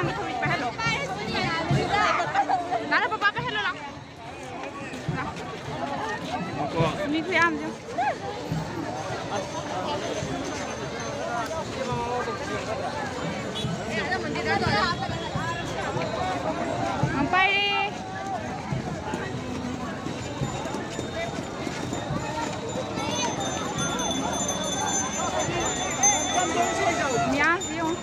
างมีทวิตไปให้หรอนั่นป้าไปให้หรอมีคุยอ้ำจ้ะไปดิ你啊，不用。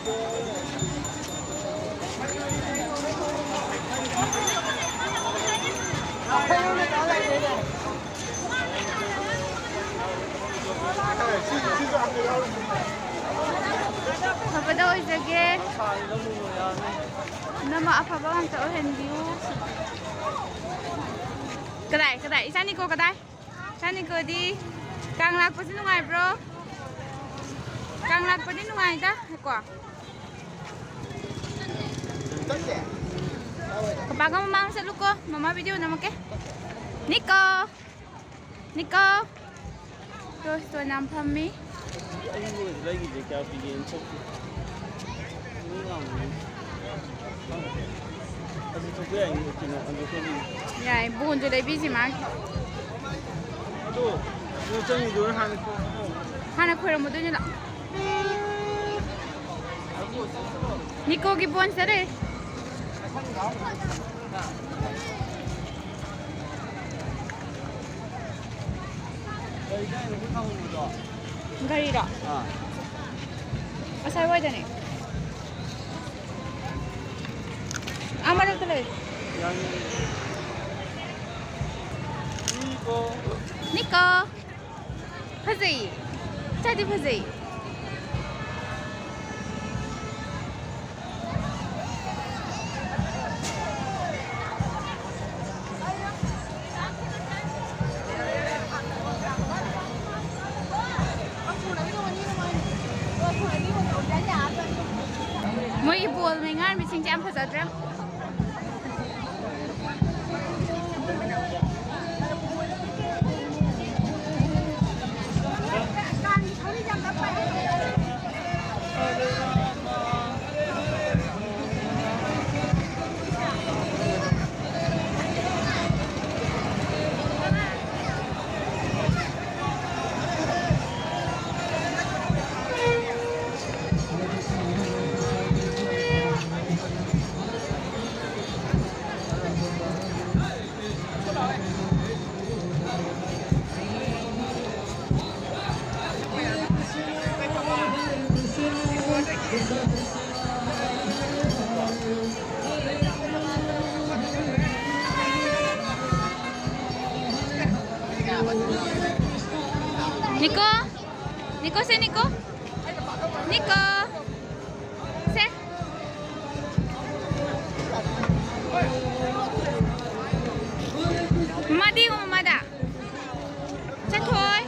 Kapag daw isage, na maafabang ang tauhan view. Kadai, isa ni ko kadai. Isa ni ko di. Kang lag pa sinungay bro. Kang lag pa din nungay ta. Ako. Kapag mo mang sa luko, mama video naman ke. Nico. Ito nam pami. lagi je kau pergi untuk ni lah. Tapi tu yang mungkin nak ambil sini. Ya, ibu untuk dah busy mak. Tu, macam ni dulu hang tu. Hana kurang mudah je lah. Nico gibon sere. Gari dah. Asal wajah ni. Amar tu le. Yang Nico. Pazai. Jadi pazai. Mau ibu mengan bising jam pasal jam. Nico se Nico. Nico. Se. Madi ko mamada. Sa thôi.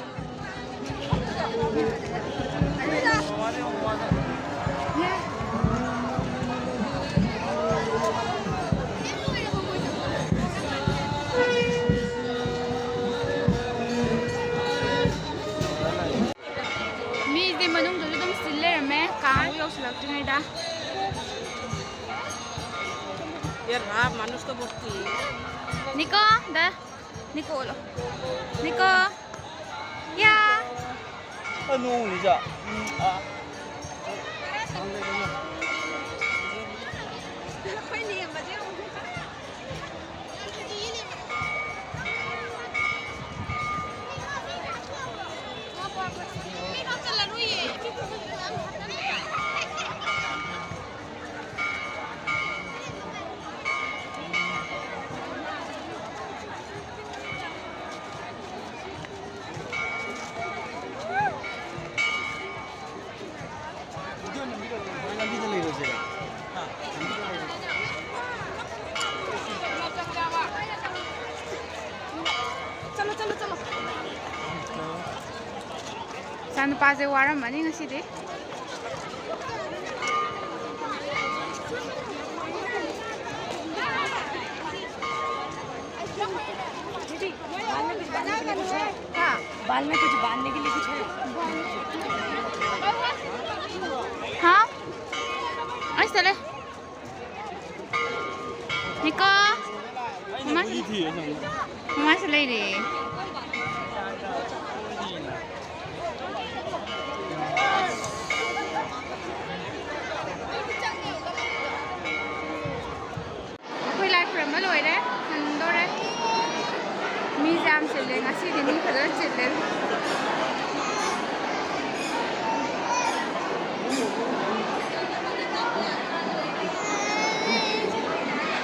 Dah. Biar rap manus tu berti. Nico, dah. Nico lo. Nico. Ya. Anu ni je. Apa ni yang baca? Sana paze waram mani ngasi de. बाल में कुछ बांधने के लिए कुछ है? हाँ? ऐसा ले. thiệt xong. Mama sẽ lấy đi. Khui lại phần mới lôi đấy, hành đâu đấy. Mi jam sẽ lên, ngã xí thì mi phải rất chật lên.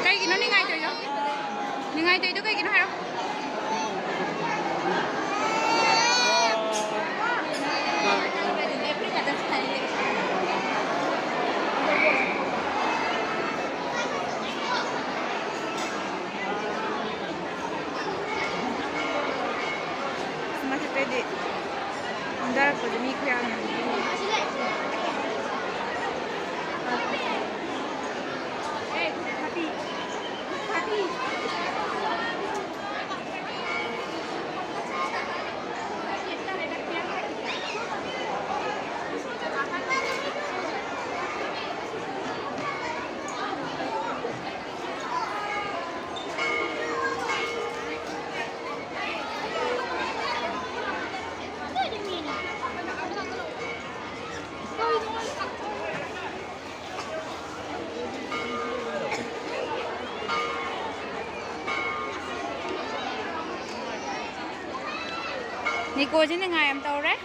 Cái gì nó đi ngay rồi đó. Đi ngay rồi đó cái gì nó hay đâu. Masih pede. Andar aku demi kuyang. Hati. Hati. Nico chứ ngày em tàu đấy.